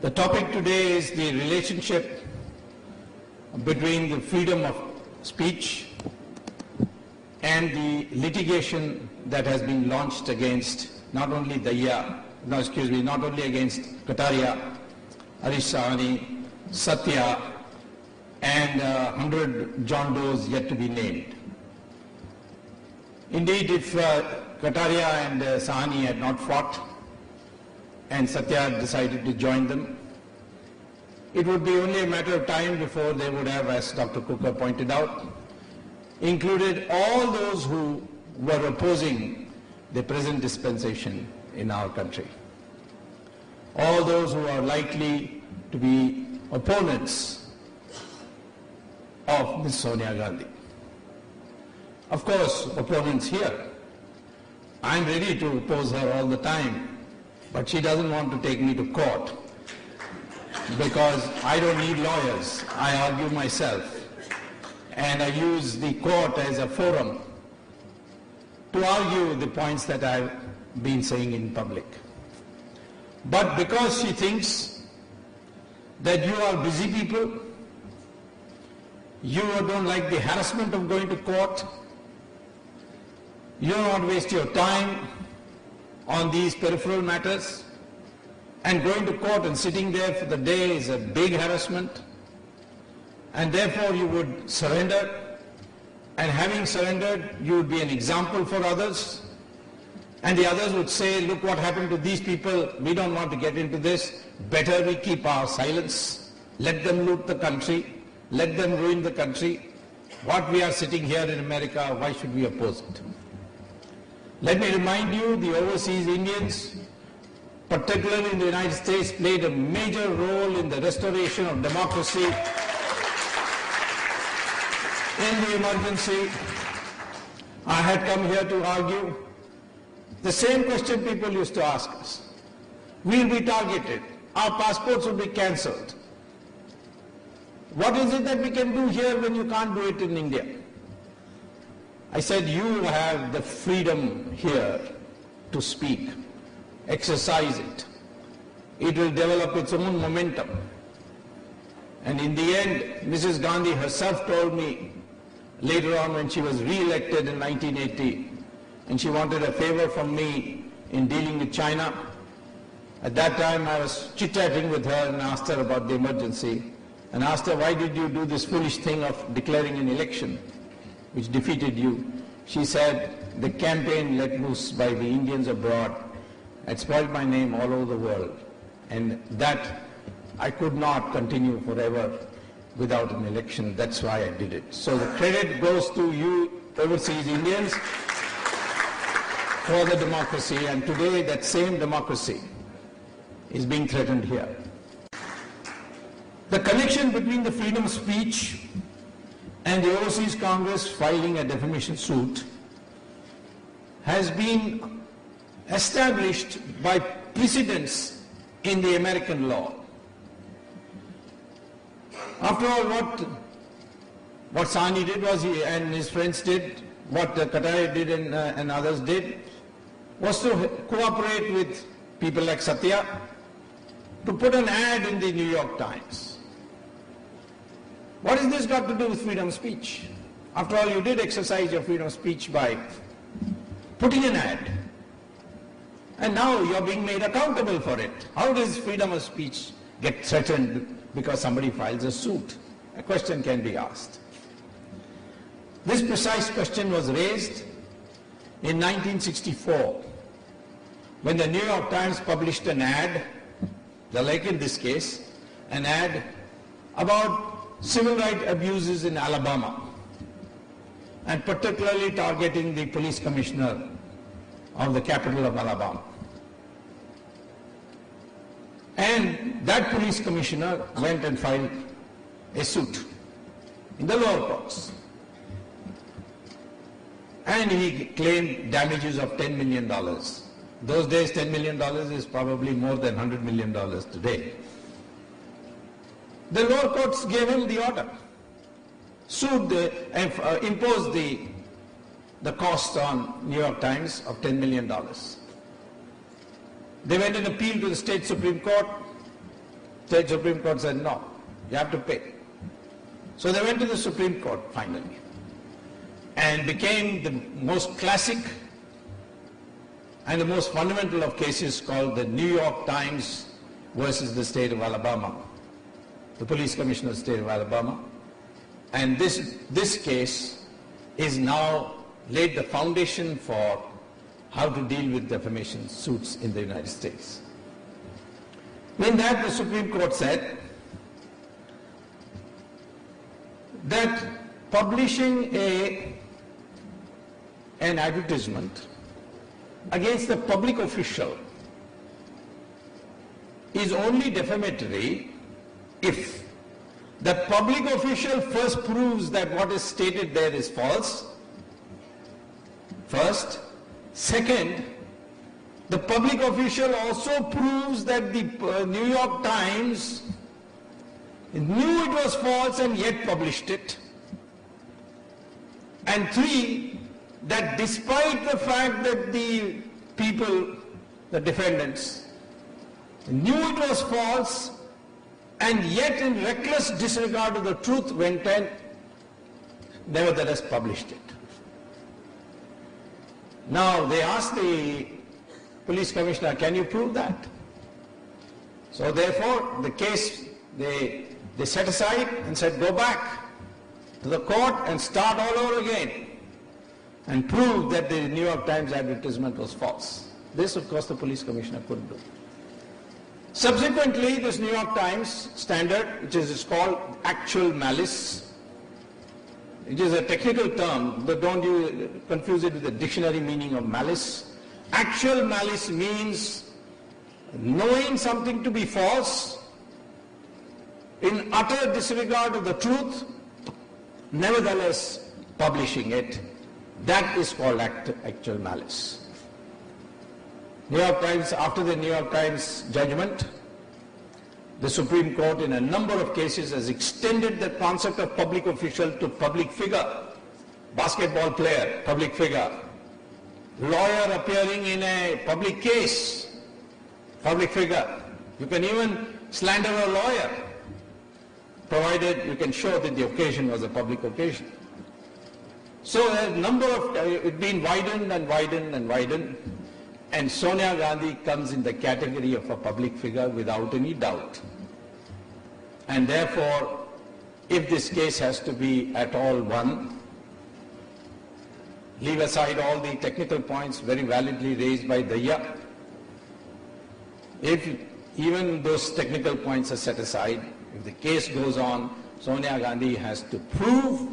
The topic today is the relationship between the freedom of speech and the litigation that has been launched against not only not only against Kataria, Harish Sahani, Satya, and 100 John Does yet to be named. Indeed, if Kataria and Sahani had not fought and Satya had decided to join them, it would be only a matter of time before they would have, as Dr. Cooker pointed out, included all those who were opposing the present dispensation in our country. All those who are likely to be opponents of Ms. Sonia Gandhi. Of course, opponents here. I'm ready to oppose her all the time, but she doesn't want to take me to court because I don't need lawyers. I argue myself. And I use the court as a forum to argue the points that I've been saying in public. But because she thinks that you are busy people, you don't like the harassment of going to court, you don't want to waste your time on these peripheral matters, and going to court and sitting there for the day is a big harassment, and therefore you would surrender, and having surrendered, you would be an example for others, and the others would say, look what happened to these people, we don't want to get into this, better we keep our silence, let them loot the country, let them ruin the country. What we are sitting here in America, why should we oppose it? Let me remind you, the overseas Indians, particularly in the United States, played a major role in the restoration of democracy in the emergency. I had come here to argue the same question people used to ask us. We'll be targeted. Our passports will be cancelled. What is it that we can do here when you can't do it in India? I said, you have the freedom here to speak. Exercise it. It will develop its own momentum. And in the end, Mrs. Gandhi herself told me later on when she was re-elected in 1980, and she wanted a favor from me in dealing with China. At that time, I was chit-chatting with her and asked her about the emergency, and asked her, why did you do this foolish thing of declaring an election which defeated you? She said, the campaign let loose by the Indians abroad had spoiled my name all over the world, and that I could not continue forever without an election. That's why I did it. So the credit goes to you overseas Indians for the democracy, and today that same democracy is being threatened here. The connection between the freedom of speech and the Overseas Congress filing a defamation suit has been established by precedents in the American law. After all, what Sahani did was and his friends did, what Kataria did and others did, was to cooperate with people like Satya to put an ad in the New York Times. What has this got to do with freedom of speech? After all, you did exercise your freedom of speech by putting an ad. And now you're being made accountable for it. How does freedom of speech get threatened because somebody files a suit? A question can be asked. This precise question was raised in 1964 when the New York Times published an ad, like in this case, an ad about civil rights abuses in Alabama, and particularly targeting the police commissioner of the capital of Alabama. And that police commissioner went and filed a suit in the lower courts. And he claimed damages of $10 million. Those days, $10 million is probably more than $100 million today. The lower courts gave him the order, imposed the cost on New York Times of $10 million. They went and appealed to the state Supreme Court. State Supreme Court said, no, you have to pay. So they went to the Supreme Court finally and became the most classic and the most fundamental of cases called the New York Times versus the state of Alabama, the police commissioner of the state of Alabama. And this case is now laid the foundation for how to deal with defamation suits in the United States. In that, the Supreme Court said that publishing an advertisement against a public official is only defamatory if the public official first proves that what is stated there is false. First. Second, the public official also proves that the New York Times knew it was false and yet published it. And three, that despite the fact that the people, the defendants, knew it was false and yet in reckless disregard of the truth went and nevertheless published it. Now they asked the police commissioner, can you prove that? So therefore the case they set aside and said, go back to the court and start all over again and prove that the New York Times advertisement was false. This of course the police commissioner couldn't do. Subsequently, this New York Times standard, which is called actual malice, it is a technical term, but don't you confuse it with the dictionary meaning of malice. Actual malice means knowing something to be false, in utter disregard of the truth, nevertheless publishing it. That is called actual malice. New York Times, after the New York Times judgment, the Supreme Court in a number of cases has extended the concept of public official to public figure, basketball player, public figure, lawyer appearing in a public case, public figure. You can even slander a lawyer, provided you can show that the occasion was a public occasion. So a number of, it's been widened and widened and widened, and Sonia Gandhi comes in the category of a public figure without any doubt. And therefore, if this case has to be at all won, leave aside all the technical points very validly raised by Daya. If even those technical points are set aside, if the case goes on, Sonia Gandhi has to prove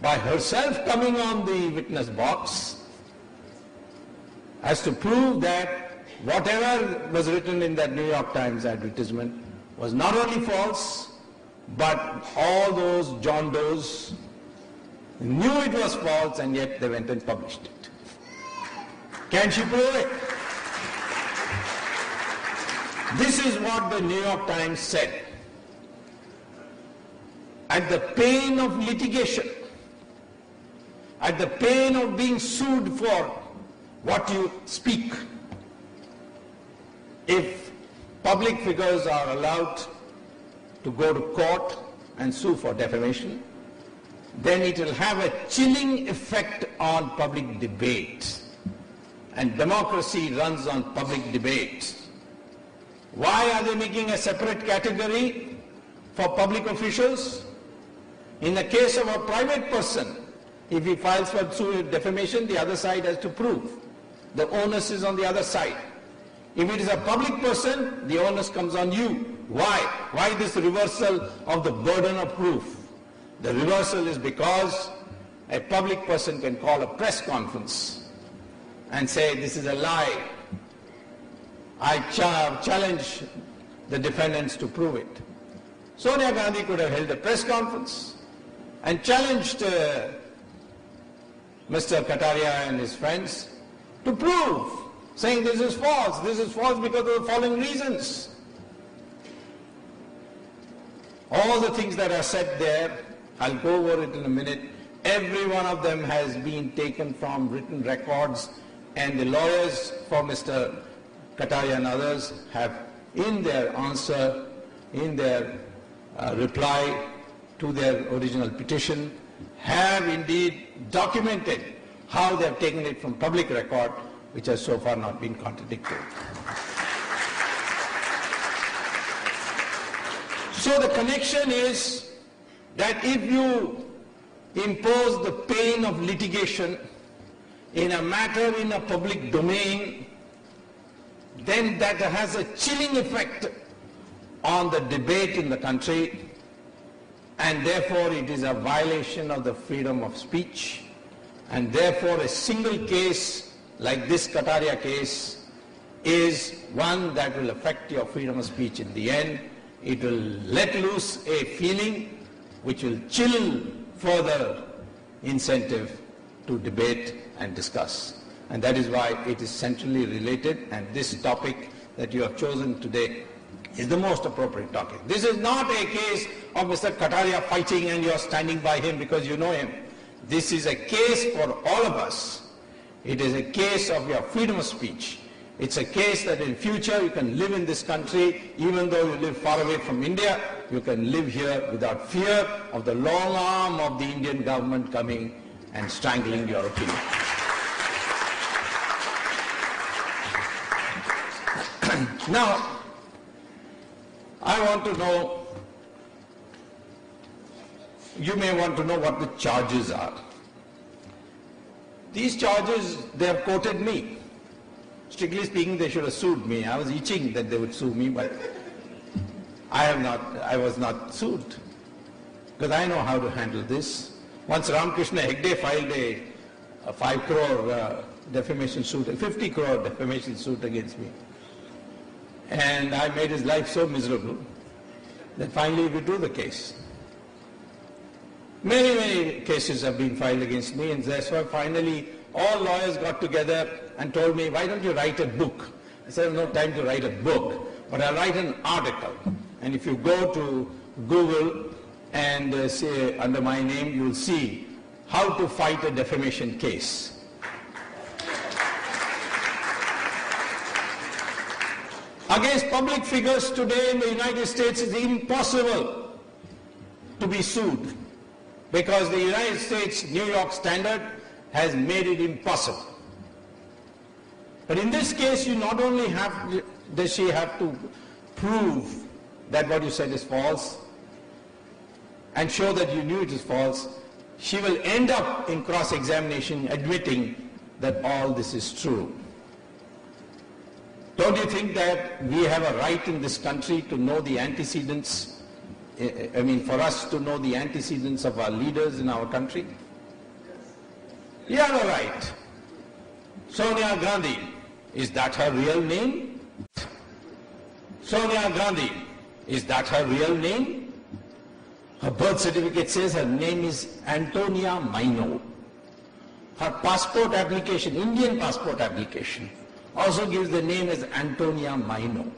by herself coming on the witness box, has to prove that whatever was written in that New York Times advertisement was not only false, but all those John Does knew it was false and yet they went and published it. Can she prove it? This is what the New York Times said. At the pain of litigation, at the pain of being sued for what you speak, if public figures are allowed to go to court and sue for defamation, then it will have a chilling effect on public debate. And democracy runs on public debate. Why are they making a separate category for public officials? In the case of a private person, if he files for defamation, the other side has to prove. The onus is on the other side. If it is a public person, the onus comes on you. Why? Why this reversal of the burden of proof? The reversal is because a public person can call a press conference and say, this is a lie. I challenge the defendants to prove it. Sonia Gandhi could have held a press conference and challenged Mr. Kataria and his friends to prove, saying this is false because of the following reasons. All the things that are said there, I'll go over it in a minute, every one of them has been taken from written records, and the lawyers for Mr. Kataria and others have in their answer in their reply to their original petition, have indeed documented how they have taken it from public record, which has so far not been contradicted. So the connection is that if you impose the pain of litigation in a matter in a public domain, then that has a chilling effect on the debate in the country, and therefore it is a violation of the freedom of speech, and therefore a single case like this Kataria case is one that will affect your freedom of speech in the end. It will let loose a feeling which will chill further incentive to debate and discuss. And that is why it is centrally related, and this topic that you have chosen today is the most appropriate topic. This is not a case of Mr. Kataria fighting and you are standing by him because you know him. This is a case for all of us. It is a case of your freedom of speech. It's a case that in future you can live in this country, even though you live far away from India, you can live here without fear of the long arm of the Indian government coming and strangling your opinion. Now, I want to know, you may want to know what the charges are. These charges, they have quoted me. Strictly speaking, they should have sued me. I was itching that they would sue me, but I was not sued. Because I know how to handle this. Once Ramakrishna Hegde filed a 5 crore defamation suit, a 50 crore defamation suit against me. And I made his life so miserable that finally we withdrew the case. Many, many cases have been filed against me, and that's why finally all lawyers got together and told me, why don't you write a book? I said, I have no time to write a book, but I'll write an article. And if you go to Google and say under my name, you'll see how to fight a defamation case. Against public figures today in the United States, it's impossible to be sued because the United States New York standard has made it impossible. But in this case, you not only does she have to prove that what you said is false and show that you knew it is false, she will end up in cross-examination admitting that all this is true. Don't you think that we have a right in this country to know the antecedents, for us to know the antecedents of our leaders in our country? You have a right. Sonia Gandhi, is that her real name? Sonia Gandhi, is that her real name? Her birth certificate says her name is Antonia Maino. Her passport application, Indian passport application, also gives the name as Antonia Maino.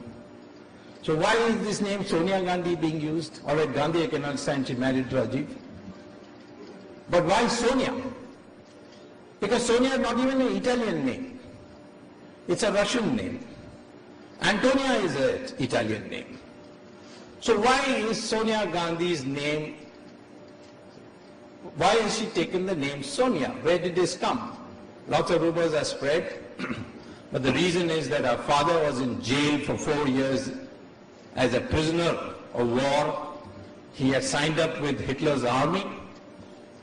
So why is this name Sonia Gandhi being used? All right, Gandhi I can understand, she married Rajiv. But why Sonia? Because Sonia is not even an Italian name. It's a Russian name. Antonia is an Italian name. So why is Sonia Gandhi's name, why has she taken the name Sonia? Where did this come? Lots of rumors are spread. But the reason is that her father was in jail for 4 years as a prisoner of war. He had signed up with Hitler's army.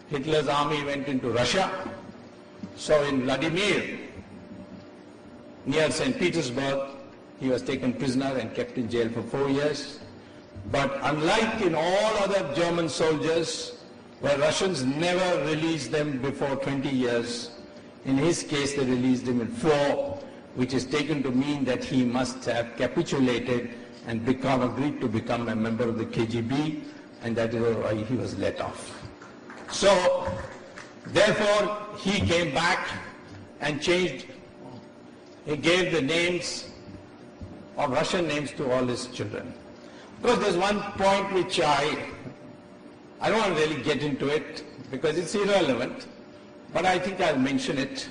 Hitler's army went into Russia. So in Vladimir, near St. Petersburg, he was taken prisoner and kept in jail for 4 years. But unlike in all other German soldiers, where Russians never released them before 20 years, in his case they released him in 4, which is taken to mean that he must have capitulated and agreed to become a member of the KGB, and that is why he was let off. So, therefore, he came back and changed, he gave the names of Russian names to all his children. Of course, there's one point which I don't want to really get into it because it's irrelevant, but I think I'll mention it.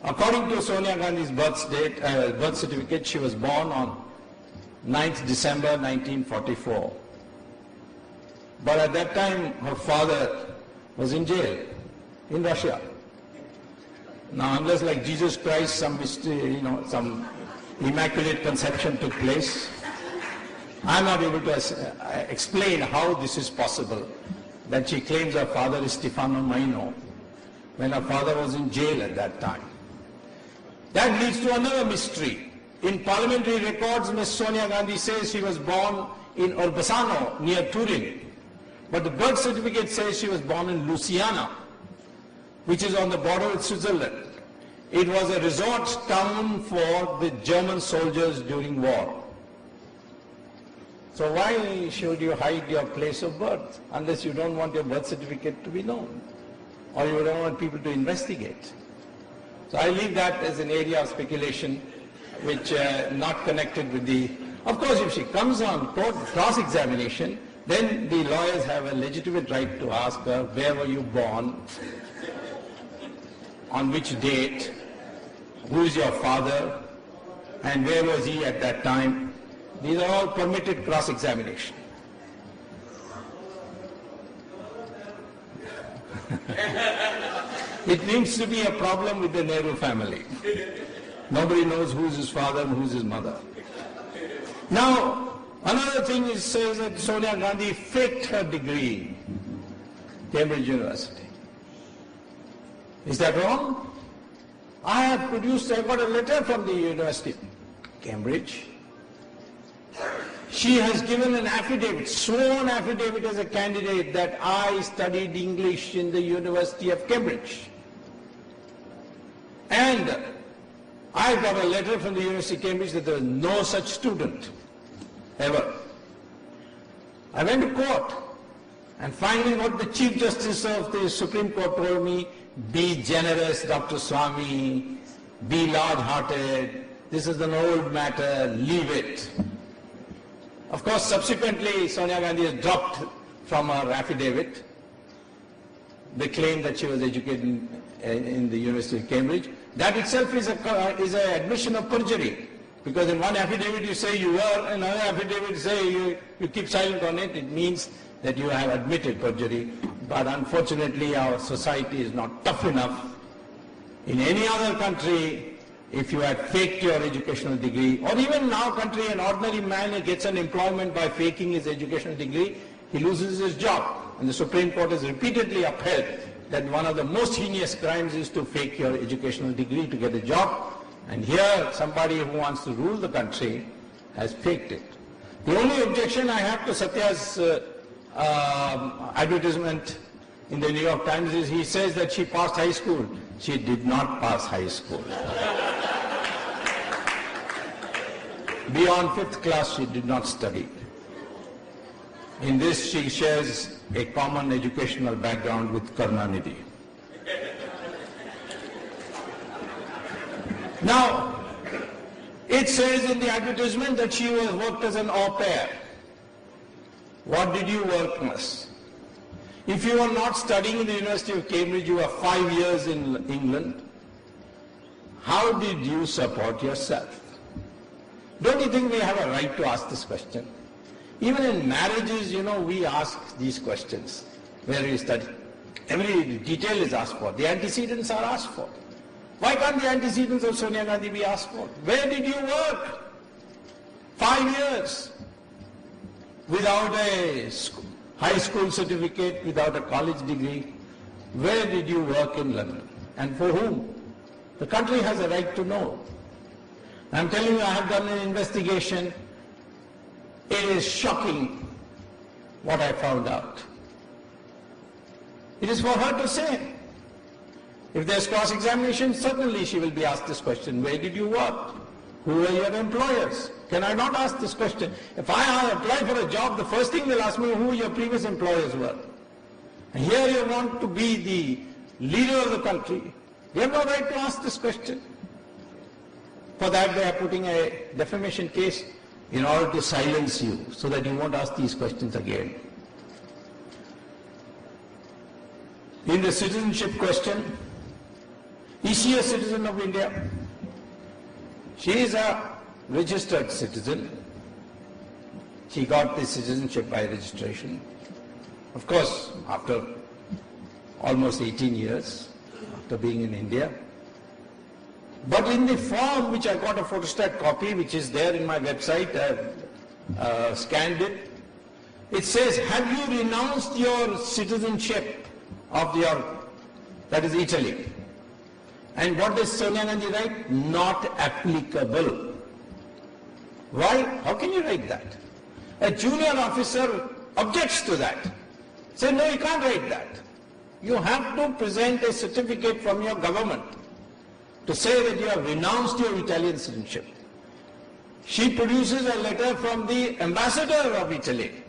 According to Sonia Gandhi's birth certificate, she was born on 9th December 1944. But at that time, her father was in jail in Russia. Now, unless like Jesus Christ, some mystery, some immaculate conception took place, I'm not able to explain how this is possible, that she claims her father is Stefano Maino, when her father was in jail at that time. That leads to another mystery. In parliamentary records, Ms. Sonia Gandhi says she was born in Urbasano, near Turin. But the birth certificate says she was born in Louisiana, which is on the border with Switzerland. It was a resort town for the German soldiers during war. So why should you hide your place of birth unless you don't want your birth certificate to be known or you don't want people to investigate? So I leave that as an area of speculation which not connected with the... Of course, if she comes on court cross-examination, then the lawyers have a legitimate right to ask her, where were you born, on which date, who is your father, and where was he at that time. These are all permitted cross-examination. It seems to be a problem with the Nehru family. Nobody knows who's his father and who's his mother. Now, another thing says that Sonia Gandhi faked her degree, Cambridge University. Is that wrong? I got a letter from the University of Cambridge. She has given an affidavit, sworn affidavit as a candidate that I studied English in the University of Cambridge. And I got a letter from the University of Cambridge that there was no such student, ever. I went to court, and finally what the Chief Justice of the Supreme Court told me, be generous, Dr. Swamy, be large-hearted, this is an old matter, leave it. Of course, subsequently, Sonia Gandhi has dropped from her affidavit the claim that she was educated in the University of Cambridge. That itself is an admission of perjury, because in one affidavit you say you were, in another affidavit you say you keep silent on it. It means that you have admitted perjury. But unfortunately, our society is not tough enough. In any other country, if you had faked your educational degree, or even in our country, an ordinary man gets an employment by faking his educational degree, he loses his job. And the Supreme Court has repeatedly upheld that one of the most heinous crimes is to fake your educational degree to get a job. And here, somebody who wants to rule the country has faked it. The only objection I have to Satya's advertisement in the New York Times is he says that she passed high school. She did not pass high school. Beyond 5th class, she did not study. In this, she shares a common educational background with Karunanidhi. Now, it says in the advertisement that she worked as an au pair. What did you work, miss? If you were not studying in the University of Cambridge, you were 5 years in England, how did you support yourself? Don't you think we have a right to ask this question? Even in marriages, we ask these questions. Where do you study? Every detail is asked for. The antecedents are asked for. Why can't the antecedents of Sonia Gandhi be asked for? Where did you work? 5 years. Without a high school certificate, without a college degree. Where did you work in London? And for whom? The country has a right to know. I'm telling you, I have done an investigation. It is shocking what I found out. It is for her to say. If there's cross-examination, certainly she will be asked this question. Where did you work? Who were your employers? Can I not ask this question? If I apply for a job, the first thing they'll ask me who your previous employers were. And here you want to be the leader of the country. You have no right to ask this question. For that, they are putting a defamation case in order to silence you, so that you won't ask these questions again. In the citizenship question, is she a citizen of India? She is a registered citizen. she got the citizenship by registration. Of course, after almost 18 years, after being in India. But in the form which I got a photostat copy, which is there in my website, I scanned it. It says, have you renounced your citizenship of that is Italy? And what does Sonia Gandhi write? Not applicable. Why? How can you write that? A junior officer objects to that. Say, no, you can't write that. You have to present a certificate from your government to say that you have renounced your Italian citizenship. She produces a letter from the ambassador of Italy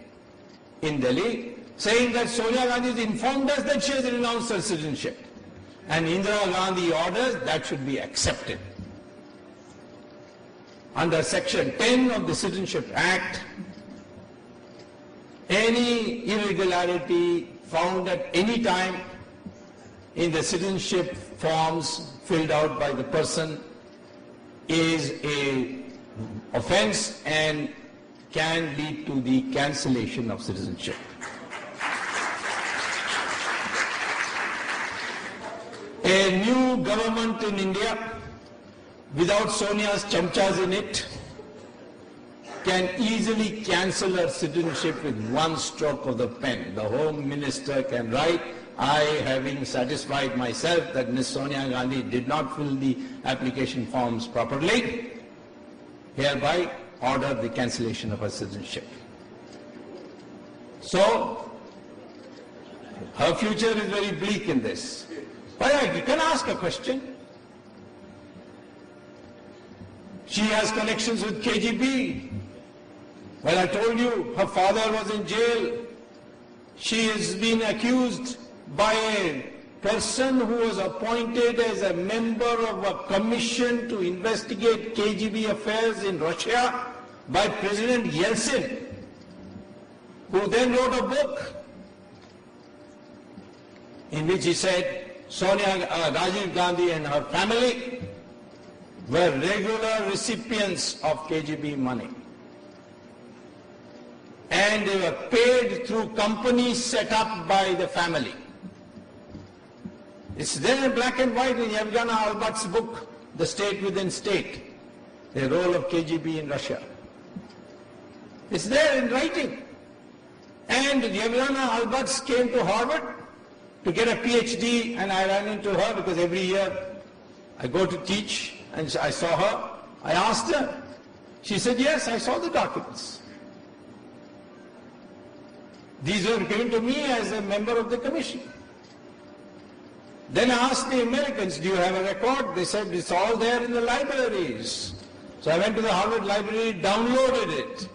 in Delhi saying that Sonia Gandhi has informed us that she has renounced her citizenship. And Indira Gandhi orders that should be accepted. Under Section 10 of the Citizenship Act, any irregularity found at any time in the citizenship forms filled out by the person is an offence and can lead to the cancellation of citizenship. A new government in India, without Sonia's chamchas in it, can easily cancel her citizenship with one stroke of the pen. The Home Minister can write, I, having satisfied myself that Ms. Sonia Gandhi did not fill the application forms properly, hereby order the cancellation of her citizenship. So, her future is very bleak in this. But you can ask a question. She has connections with KGB. Well, I told you, her father was in jail. She has been accused by a person who was appointed as a member of a commission to investigate KGB affairs in Russia by President Yeltsin, who then wrote a book in which he said Rajiv Gandhi and her family were regular recipients of KGB money. And they were paid through companies set up by the family. It's there in black and white in Yevgeny Albat's book, The State Within State, the role of KGB in Russia. It's there in writing. And Yevgeny Albat came to Harvard to get a PhD, and I ran into her because every year I go to teach, and I saw her. I asked her. She said, yes, I saw the documents. These were given to me as a member of the commission. Then I asked the Americans, do you have a record? They said, it's all there in the libraries. So I went to the Harvard Library, downloaded it,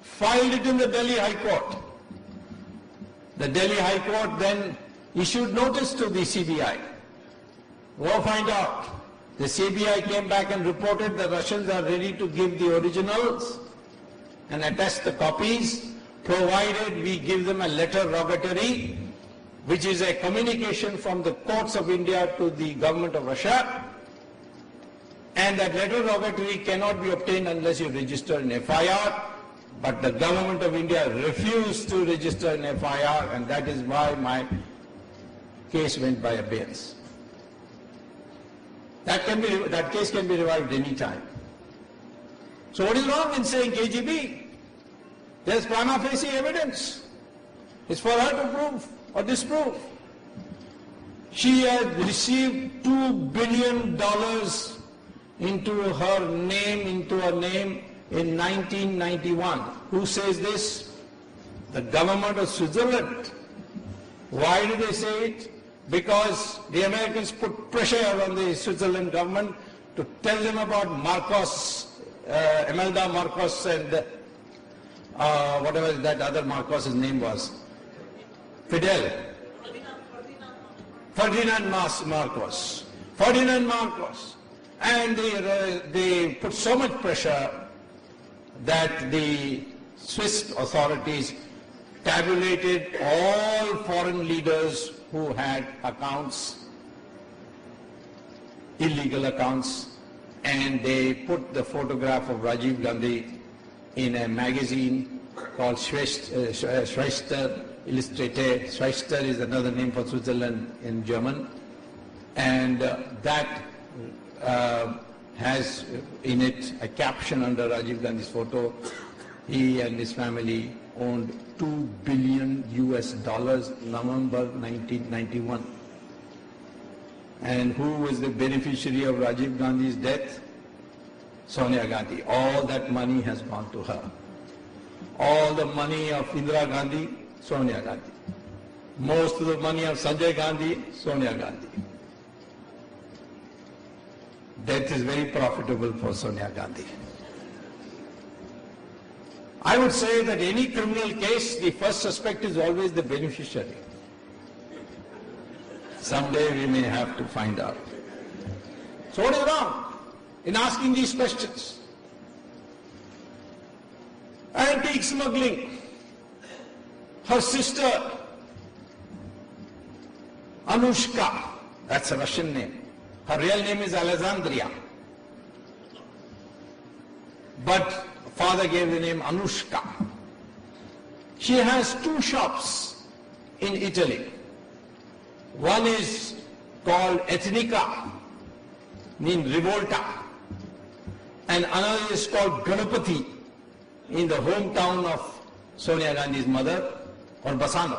filed it in the Delhi High Court. The Delhi High Court then issued notice to the CBI. Go find out. The CBI came back and reported the Russians are ready to give the originals and attest the copies, provided we give them a letter rogatory, which is a communication from the courts of India to the government of Russia. And that letter rogatory cannot be obtained unless you register an FIR. But the government of India refused to register an FIR, and that is why my case went by abeyance. That case can be revived any time. So what is wrong in saying KGB? There's prima facie evidence. It's for her to prove or disprove. She has received $2 billion into her name in 1991. Who says this? The government of Switzerland. Why do they say it? Because the Americans put pressure on the Switzerland government to tell them about Marcos, Imelda Marcos and whatever that other Marcos' name was. Fidel. Ferdinand Marcos. Ferdinand Marcos. And they put so much pressure that the Swiss authorities tabulated all foreign leaders who had accounts, illegal accounts, and they put the photograph of Rajiv Gandhi in a magazine called Schwester Illustrated. Schwester is another name for Switzerland in German. And that has in it a caption under Rajiv Gandhi's photo. He and his family owned $2 billion November 1991. And who was the beneficiary of Rajiv Gandhi's death? Sonia Gandhi. All that money has gone to her. All the money of Indira Gandhi, Sonia Gandhi. Most of the money of Sanjay Gandhi, Sonia Gandhi. Death is very profitable for Sonia Gandhi. I would say that any criminal case, the first suspect is always the beneficiary. Someday we may have to find out. So what is wrong in asking these questions? Antique smuggling. Her sister, Anushka, that's a Russian name. Her real name is Alexandria. But father gave the name Anushka. She has two shops in Italy. One is called Etnica, means Revolta, and another is called Ganapati, in the hometown of Sonia Gandhi's mother, or Bassano.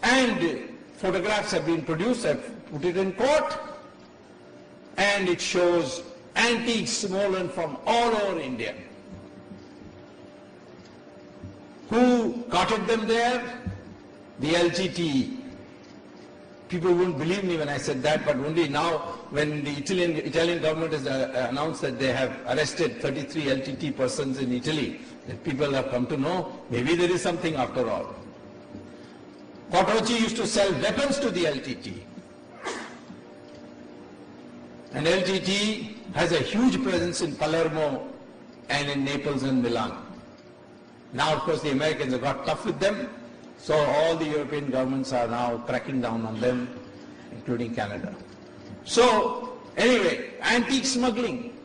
And photographs have been produced, I've put it in court, and it shows antiques stolen from all over India. Who carted them there? The LTTE. People wouldn't believe me when I said that, but only now when the Italian government has announced that they have arrested 33 LTT persons in Italy, that people have come to know, maybe there is something after all. Quattrochi used to sell weapons to the LTT. And LTT has a huge presence in Palermo and in Naples and Milan. Now, of course, the Americans have got tough with them, so all the European governments are now cracking down on them, including Canada. So, anyway, antique smuggling.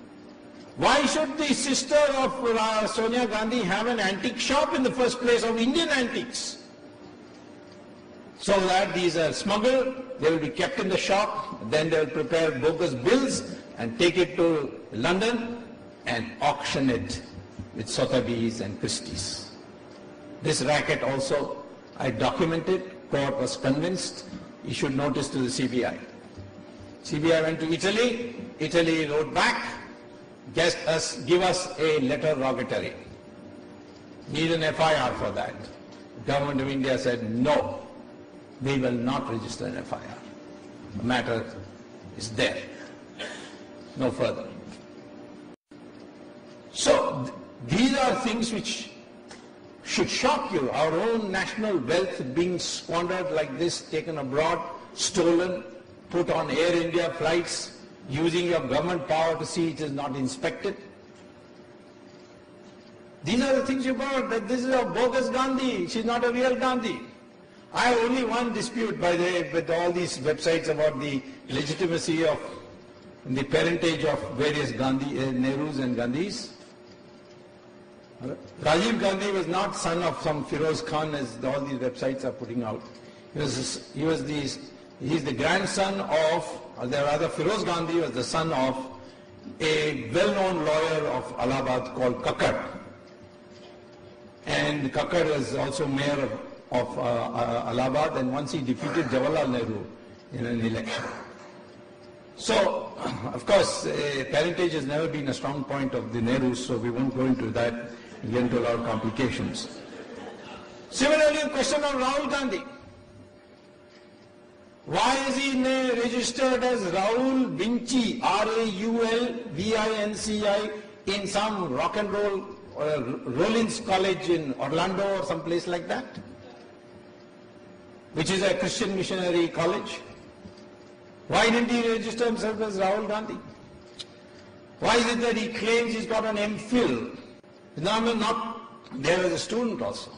Why should the sister of Sonia Gandhi have an antique shop in the first place of Indian antiques? So that these are smuggled, they will be kept in the shop, then they will prepare bogus bills and take it to London and auction it with Sotheby's and Christie's. This racket also I documented, court was convinced, issued notice to the CBI. CBI went to Italy, Italy wrote back, give us a letter rogatory. Need an FIR for that. The government of India said no. We will not register an FIR. The matter is there. No further. So these are things which should shock you. Our own national wealth being squandered like this, taken abroad, stolen, put on Air India flights, using your government power to see it is not inspected. These are the things you brought, that this is a bogus Gandhi, she's not a real Gandhi. I have only one dispute, by the way, with all these websites about the legitimacy of the parentage of various Nehrus and Gandhis. Rajiv Gandhi was not son of some Firoz Khan, as all these websites are putting out. He's the grandson of, or rather Firoz Gandhi was the son of a well-known lawyer of Allahabad called Kakkad. And Kakkad was also mayor of Allahabad, and once he defeated Jawaharlal Nehru in an election. So, of course, parentage has never been a strong point of the Nehrus, so we won't go into that and get into a lot of complications. Similarly, the question of Rahul Gandhi. Why is he registered as Rahul Vinci, R-A-U-L-V-I-N-C-I, in some rock and roll Rollins College in Orlando or some place like that, which is a Christian missionary college? Why didn't he register himself as Rahul Gandhi? Why is it that he claims he's got an MPhil? Not there as a student also.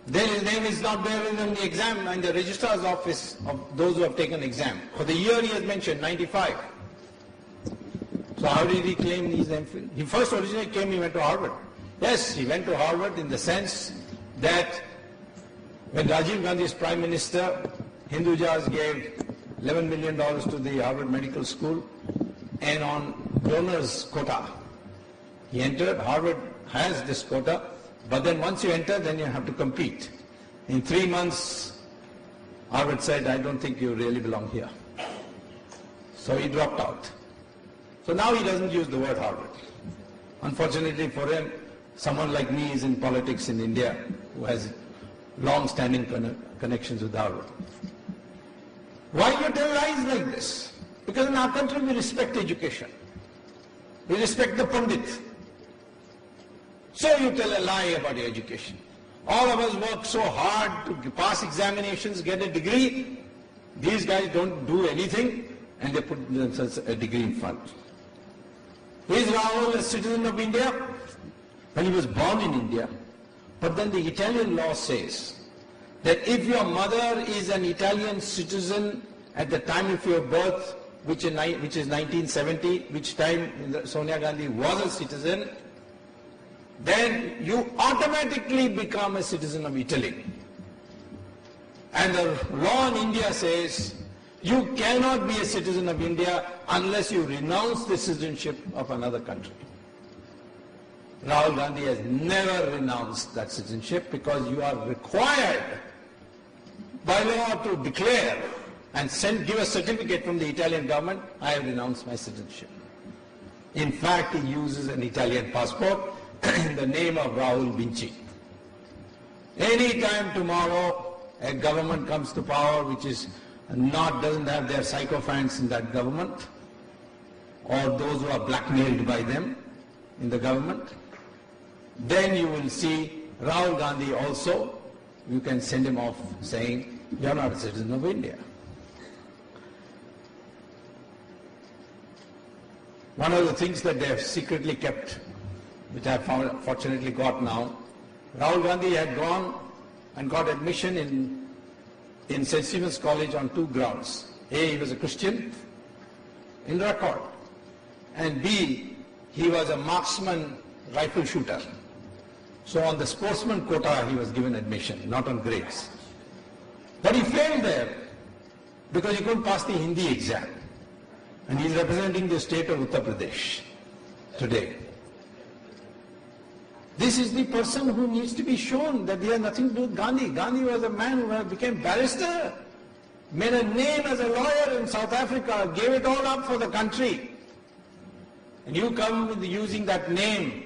Then his name is not there in the exam, in the registrar's office of those who have taken exam. For the year he has mentioned, 95. So how did he claim his MPhil? He first originally came, he went to Harvard. Yes, he went to Harvard in the sense that when Rajiv Gandhi is Prime Minister, Hindujas gave $11 million to the Harvard Medical School, and on donors' quota. He entered, Harvard has this quota, but then once you enter, then you have to compete. In 3 months, Harvard said, I don't think you really belong here. So he dropped out. So now he doesn't use the word Harvard. Unfortunately for him, someone like me is in politics in India who has long-standing connections with Harvard. Why you tell lies like this? Because in our country we respect education. We respect the Pandit. So you tell a lie about your education. All of us work so hard to pass examinations, get a degree. These guys don't do anything and they put themselves a degree in front. Is Rahul a citizen of India? Well, he was born in India. But then the Italian law says that if your mother is an Italian citizen at the time of your birth, which is 1970, which time Sonia Gandhi was a citizen, then you automatically become a citizen of Italy. And the law in India says you cannot be a citizen of India unless you renounce the citizenship of another country. Rahul Gandhi has never renounced that citizenship because you are required by law to declare and give a certificate from the Italian government, I have renounced my citizenship. In fact, he uses an Italian passport in the name of Rahul Vinci. Any time tomorrow a government comes to power which is doesn't have their sycophants in that government, or those who are blackmailed by them in the government, then you will see Rahul Gandhi also, you can send him off saying, you are not a citizen of India. One of the things that they have secretly kept, which I have fortunately got now, Rahul Gandhi had gone and got admission in St. Stephen's College on 2 grounds. A, he was a Christian in record, and B, he was a marksman rifle shooter. So on the sportsman quota he was given admission, not on grades. But he failed there because he couldn't pass the Hindi exam. And he is representing the state of Uttar Pradesh today. This is the person who needs to be shown that he has nothing to do with Gandhi. Gandhi was a man who became barrister, made a name as a lawyer in South Africa, gave it all up for the country. And you come with using that name.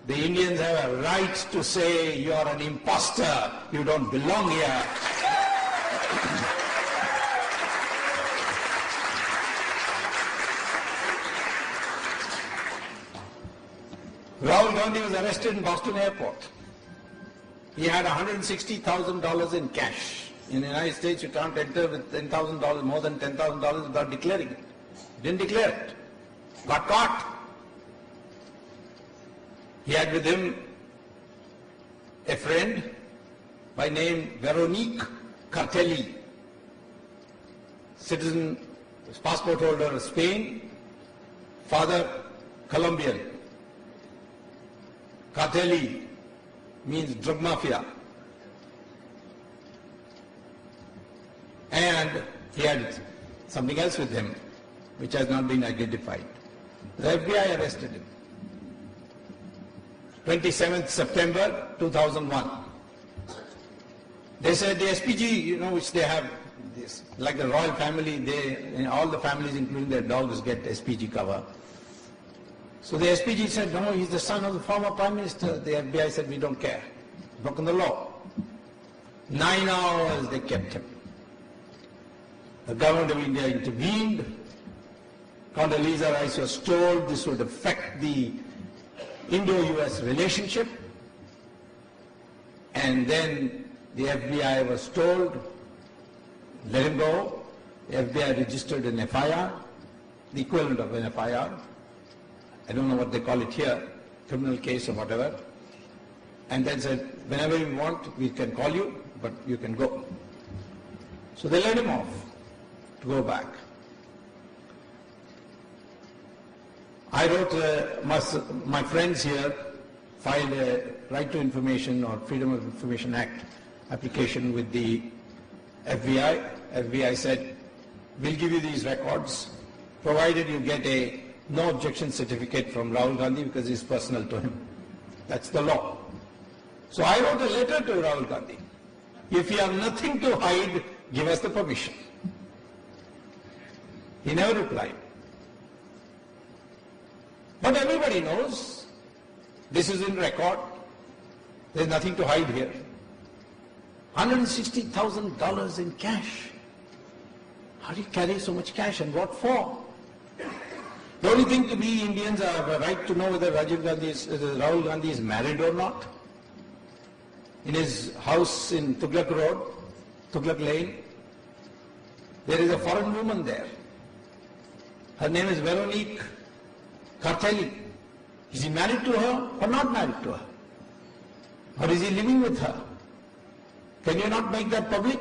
The Indians have a right to say you are an imposter, you don't belong here. Rahul Gandhi was arrested in Boston airport. He had $160,000 in cash. In the United States, you can't enter with $10,000, more than $10,000 without declaring it. Didn't declare it. Got caught. He had with him a friend by name Veronique Cartelli, citizen, passport holder of Spain, father Colombian. Cartelli means drug mafia. And he had something else with him, which has not been identified. The FBI arrested him. 27th September 2001. They said the SPG, which they have, this, like the royal family, all the families, including their dogs, get SPG cover. So the SPG said, no, he's the son of the former Prime Minister. The FBI said, we don't care. Broken the law. 9 hours they kept him. The government of India intervened. Condoleezza Rice was told this would affect the Indo-US relationship. And then the FBI was told, let him go. The FBI registered an FIR, the equivalent of an FIR. I don't know what they call it here, criminal case or whatever. And then said, whenever you want, we can call you, but you can go. So they let him off to go back. I wrote, my friends here filed a Right to Information or Freedom of Information Act application with the FBI. FBI said, we'll give you these records, provided you get a no objection certificate from Rahul Gandhi because it's personal to him. That's the law. So I wrote a letter to Rahul Gandhi. If you have nothing to hide, give us the permission. He never replied. But everybody knows this is in record. There's nothing to hide here. $160,000 in cash. How do you carry so much cash and what for? The only thing to be Indians have a right to know whether Rahul Gandhi is married or not. In his house in Tughlaq Road, Tughlaq Lane, there is a foreign woman there. Her name is Veronique Kartheli. Is he married to her or not married to her? Or is he living with her? Can you not make that public?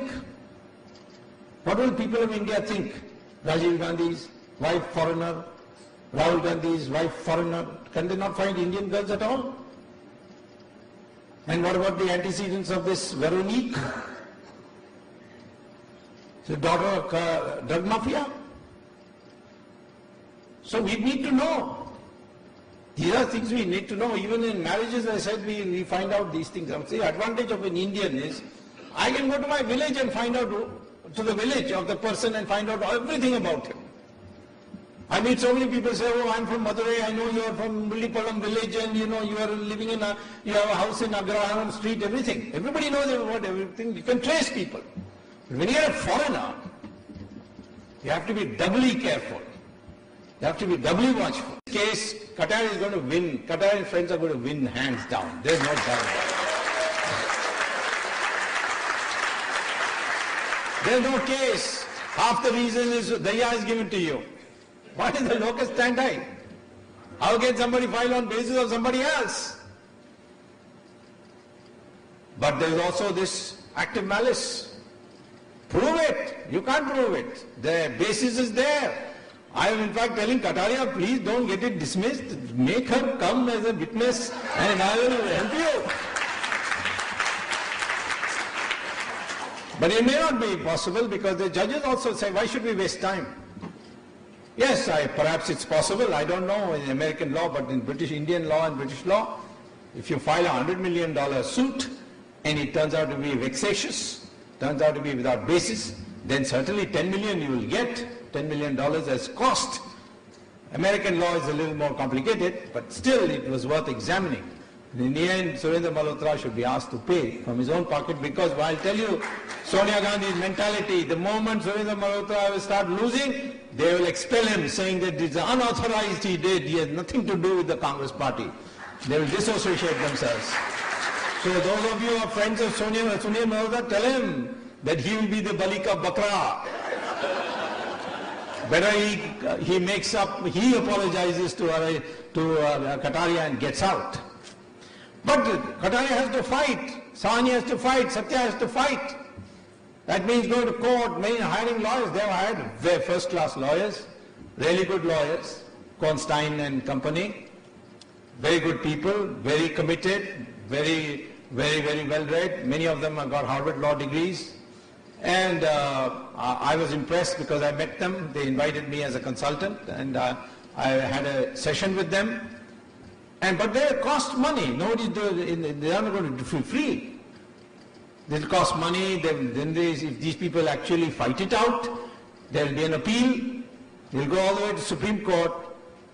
What will people of India think? Rajiv Gandhi's wife foreigner, Rahul Gandhi's wife foreigner. Can they not find Indian girls at all? And what about the antecedents of this Veronique? The daughter of drug mafia? So we need to know. These are things we need to know. Even in marriages, I said, we find out these things. The advantage of an Indian is, I can go to my village and find out, to the village of the person and find out everything about him. I meet so many people say, oh, I'm from Madurai, I know you are from Mullipalam village and you know you are living in you have a house in Agraharam street, everything. Everybody knows about everything. You can trace people. But when you are a foreigner, you have to be doubly careful. You have to be doubly watchful. In this case, Qatar is going to win. Qatar and friends are going to win hands down. There's no doubt about it. There's no case. Half the reason is Daya is given to you. What is the locus standi? How can somebody file on basis of somebody else? But there is also this active malice. Prove it. You can't prove it. The basis is there. I am in fact telling Kataria, please don't get it dismissed. Make her come as a witness and I will help you. But it may not be possible because the judges also say, why should we waste time? Yes, perhaps it's possible. I don't know in American law, but in Indian law and British law, if you file a $100 million suit and it turns out to be vexatious, turns out to be without basis, then certainly 10 million you will get. $10 million as cost. American law is a little more complicated, but still it was worth examining. In the end, Surendra Malhotra should be asked to pay from his own pocket because I'll tell you, Sonia Gandhi's mentality, the moment Surendra Malhotra will start losing, they will expel him saying that it's unauthorized he did, he has nothing to do with the Congress party. They will dissociate themselves. So those of you who are friends of Sonia Malhotra, tell him that he will be the Balika Bakra. Better he makes up, he apologizes to Kataria and gets out. But Kataria has to fight, Sahani has to fight, Satya has to fight. That means going to court, hiring lawyers. They have hired very first-class lawyers, really good lawyers, Kornstein and company, very good people, very committed, very well read. Many of them have got Harvard law degrees. And I was impressed because I met them. They invited me as a consultant and I had a session with them. But they cost money. They are not going to do it free. They'll cost money. If these people actually fight it out, there will be an appeal. They'll go all the way to Supreme Court.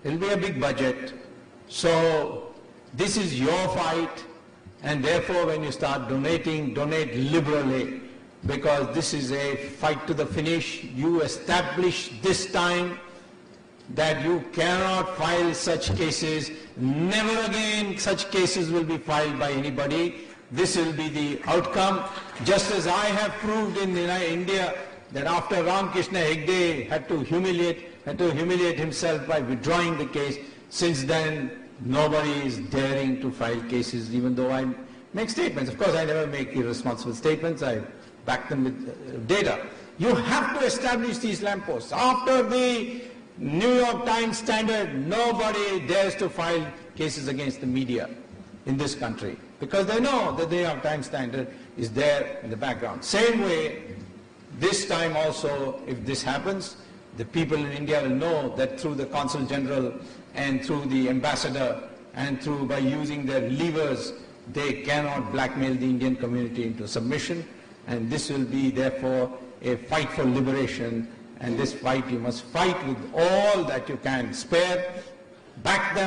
There will be a big budget. So this is your fight. And therefore when you start donating, donate liberally. Because this is a fight to the finish. You establish this time that you cannot file such cases. Never again such cases will be filed by anybody. This will be the outcome. Just as I have proved in India that after Ramakrishna Hegde had to humiliate himself by withdrawing the case, since then nobody is daring to file cases even though I make statements. Of course I never make irresponsible statements. I back them with data. You have to establish these lampposts. After the New York Times standard, nobody dares to file cases against the media in this country because they know that the New York Times standard is there in the background. Same way, this time also, if this happens, the people in India will know that through the Consul General and through the ambassador and through by using their levers, they cannot blackmail the Indian community into submission. And this will be, therefore, a fight for liberation. And this fight you must fight with all that you can spare. Back them.